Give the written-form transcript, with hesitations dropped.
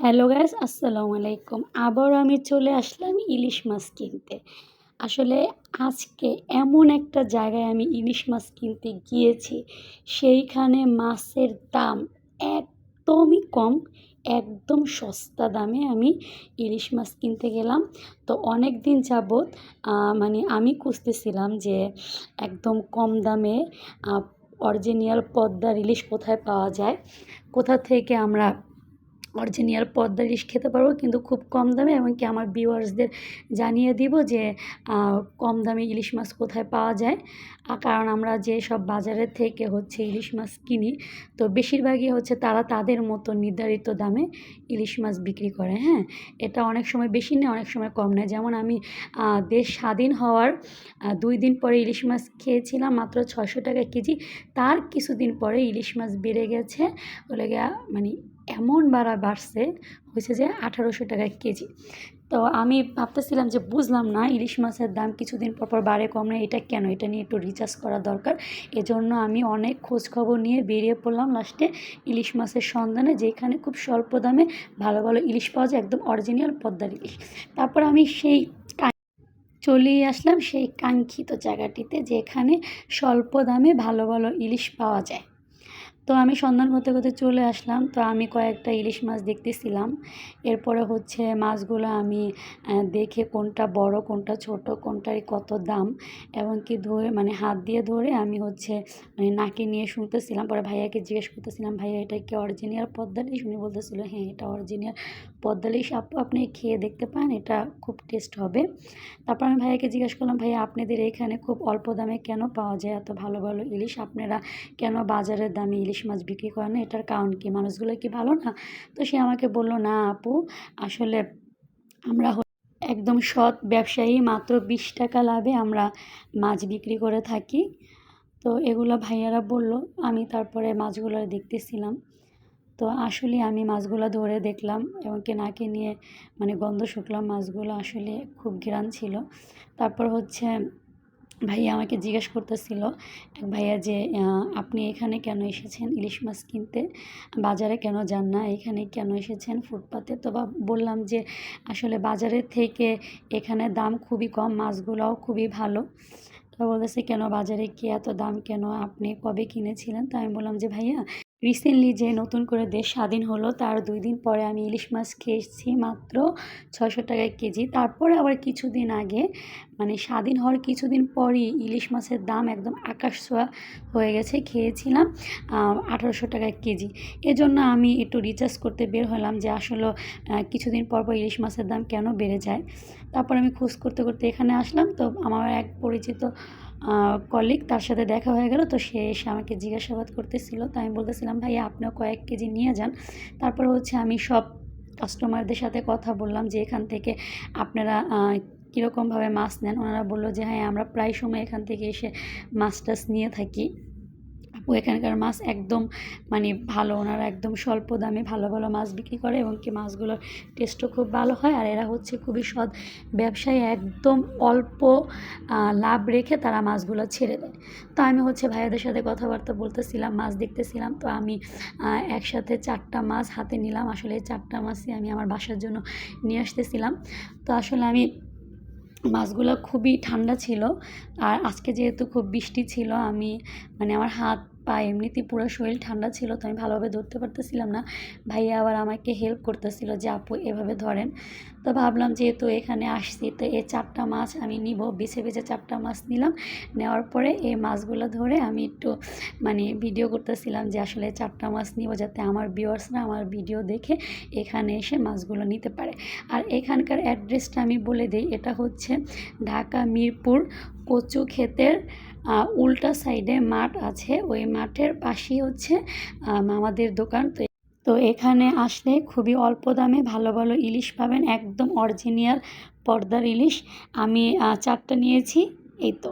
Hello guys, আসসালামু আলাইকুম। আবারও আমি চলে আসলাম ইলিশ মাছ কিনতে। আসলে আজকে এমন একটা জায়গায় আমি ইলিশ মাছ কিনতে গিয়েছি, সেইখানে মাছের দাম একদমই কম, একদম সস্তা দামে আমি ইলিশ মাছ কিনতে গেলাম। তো অনেক দিন যাবৎ মানে আমি খুঁজতেছিলাম যে একদম কম দামে অরিজিনাল পদ্মার ইলিশ কোথায় পাওয়া যায়, কোথা থেকে আমরা অরিজিনাল পদ্মা ইলিশ খেতে পারবো কিন্তু খুব কম দামে, এমনকি আমার ভিউয়ার্সদের জানিয়ে দিব যে কম দামে ইলিশ মাছ কোথায় পাওয়া যায়। কারণ আমরা যেসব বাজারের থেকে ইলিশ মাছ কিনি, তো বেশিরভাগই তারা তাদের মতো নির্ধারিত দামে ইলিশ মাছ বিক্রি করে। হ্যাঁ, এটা অনেক সময় বেশি নেয়, অনেক সময় কম নেয়। যেমন আমি দেশ স্বাধীন হওয়ার 2 দিন পরে ইলিশ মাছ খেয়েছিলাম মাত্র 600 টাকা কেজি। তার কিছুদিন পরে ইলিশ মাছ বেড়ে গেছে, বলে গিয়া মানে এমন বাড়ছে হয়েছে যে 1800 টাকা কেজি। তো আমি ভাবতেছিলাম যে বুঝলাম না, ইলিশ মাছের দাম কিছুদিন পর বাড়ে কমে, এটা কেন? এটা নিয়ে একটু রিসার্চ করা দরকার। এজন্য আমি অনেক খোঁজখবর নিয়ে বেরিয়ে পড়লাম লাস্টে ইলিশ মাছের সন্ধানে, যেখানে খুব স্বল্প দামে ভালো ভালো ইলিশ পাওয়া যায়, একদম অরিজিনাল পদ্মার ইলিশ। তারপর আমি চলেই আসলাম সেই কাঙ্ক্ষিত জায়গাটিতে, যেখানে স্বল্প দামে ভালো ভালো ইলিশ পাওয়া যায়। তো আমি সন্ধান করতে করতে চলে আসলাম। তো আমি কয়েকটা ইলিশ মাছ দেখতেছিলাম। এরপরে মাছগুলো আমি দেখে কোনটা বড়, কোনটা ছোট, কোনটার কত দাম, এবং কি ধরে হাত দিয়ে ধরে আমি নাকে নিয়ে শুনতেছিলাম। পরে ভাইয়াকে জিজ্ঞেস করতেছিলাম, ভাইয়া এটা কি অরিজিনাল পদ্মা ইলিশ? উনি বলতেছিল, হ্যাঁ এটা অরিজিনাল পদ্মা ইলিশ আপু, আপনি খেয়ে দেখতে পান, এটা খুব টেস্ট হবে। তারপর আমি ভাইয়াকে জিজ্ঞেস করলাম, ভাইয়া আপনাদের এখানে খুব অল্প দামে কেন পাওয়া যায় এত ভালো ভালো ইলিশ? আপনারা কেন বাজারের দামে ইলিশ মাছ বিক্রি করে না? এটার কারণ কি? মানুষগুলো কি ভালো না? তো সে আমাকে বলল, না আপু, আসলে আমরা একদম সৎ ব্যবসায়ী, মাত্র 20 টাকা লাভে আমরা মাছ বিক্রি করে থাকি। তো এগুলো ভাইয়ারা বলল। আমি তারপরে মাছগুলো দেখতেছিলাম। তো আসলে আমি মাছগুলো ধরে দেখলাম, এমনকি নাকে নিয়ে গন্ধ শুকলাম। মাছগুলো আসলে খুব ঘ্রাণ ছিল। তারপর ভাইয়া আমাকে জিজ্ঞেস করতেছিল, এক ভাইয়া, যে আপনি এখানে কেন এসেছেন ইলিশ মাছ কিনতে? বাজারে কেন যান না, এখানে কেন এসেছেন ফুটপাতে? তো বললাম যে আসলে বাজারের থেকে এখানে দাম খুবই কম, মাছগুলোও খুবই ভালো। তো বলতেছে, কেন বাজারে কি এত দাম কেন? আপনি কবে কিনেছিলেন? তো আমি বললাম যে ভাইয়া, রিসেন্টলি যে নতুন করে দেশ স্বাধীন হলো তার 2 দিন পরে আমি ইলিশ মাছ খেয়েছি মাত্র 600 টাকা কেজি। তারপরে আবার কিছুদিন আগে, স্বাধীন হওয়ার কিছুদিন পরই ইলিশ মাছের দাম একদম আকাশ ছোঁয়া হয়ে গেছে, খেয়েছিলাম 1800 টাকা কেজি। এজন্য আমি একটু রিসার্চ করতে বের হলাম যে আসলে কিছুদিন পর পর ইলিশ মাছের দাম কেন বেড়ে যায়। তারপর আমি খোঁজ করতে করতে এখানে আসলাম। তো আমার এক পরিচিত কলিগ, তার সাথে দেখা হয়ে গেল। তো সে এসে আমাকে জিজ্ঞাসাবাদ করতেছিল। তো আমি বলতেছিলাম, ভাইয়া আপনিও কয়েক কেজি নিয়ে যান। তারপর আমি সব কাস্টমারদের সাথে কথা বললাম যে এখান থেকে আপনারা কীরকমভাবে মাছ নেন। ওনারা বললো যে হ্যাঁ, আমরা প্রায় সময় এখান থেকে এসে মাছ টাছ নিয়ে থাকি। আপু, এখানকার মাছ একদম ভালো, ওনারা একদম স্বল্প দামে ভালো ভালো মাছ বিক্রি করে, এবং কি মাছগুলোর টেস্টও খুব ভালো হয়। আর এরা খুবই সৎ ব্যবসায়ী, একদম অল্প লাভ রেখে তারা মাছগুলো ছেড়ে দেয়। তো আমি ভাইয়াদের সাথে কথাবার্তা বলতেছিলাম, মাছ দেখতেছিলাম। তো আমি একসাথে 4টা মাছ হাতে নিলাম। আসলে এই 4টা মাছই আমি আমার বাসার জন্য নিয়ে আসতেছিলাম। তো আসলে আমি মাছগুলো খুবই ঠান্ডা ছিল। আর আজকে যেহেতু খুব বৃষ্টি ছিল, আমি আমার হাত পা এমনিতেই পুরো শরীর ঠান্ডা ছিল, তো আমি ভালোভাবে ধরতে পারতেছিলাম না। ভাইয়া আবার আমাকে হেল্প করতেছিল যে আপু এভাবে ধরেন। তো ভাবলাম যেহেতু এখানে আসছি, তো এই 4টা মাছ আমি নিব। বেছে বেছে 4টা মাছ নিলাম। নেওয়ার পরে এই মাছগুলো ধরে আমি একটু ভিডিও করতেছিলাম যে আসলে 4টা মাছ নিব, যাতে আমার ভিউয়ার্সরা আমার ভিডিও দেখে এখানে এসে মাছগুলো নিতে পারে। আর এখানকার অ্যাড্রেসটা আমি বলে দিই, এটা ঢাকা মিরপুর কচু ক্ষেতের উল্টা সাইডে মাঠ আছে, ওই মাঠের পাশেই মামাদের দোকান। তো এখানে আসলে খুবই অল্প দামে ভালো ভালো ইলিশ পাবেন, একদম অরিজিনাল পদ্মার ইলিশ। আমি 4টা নিয়েছি, এই তো।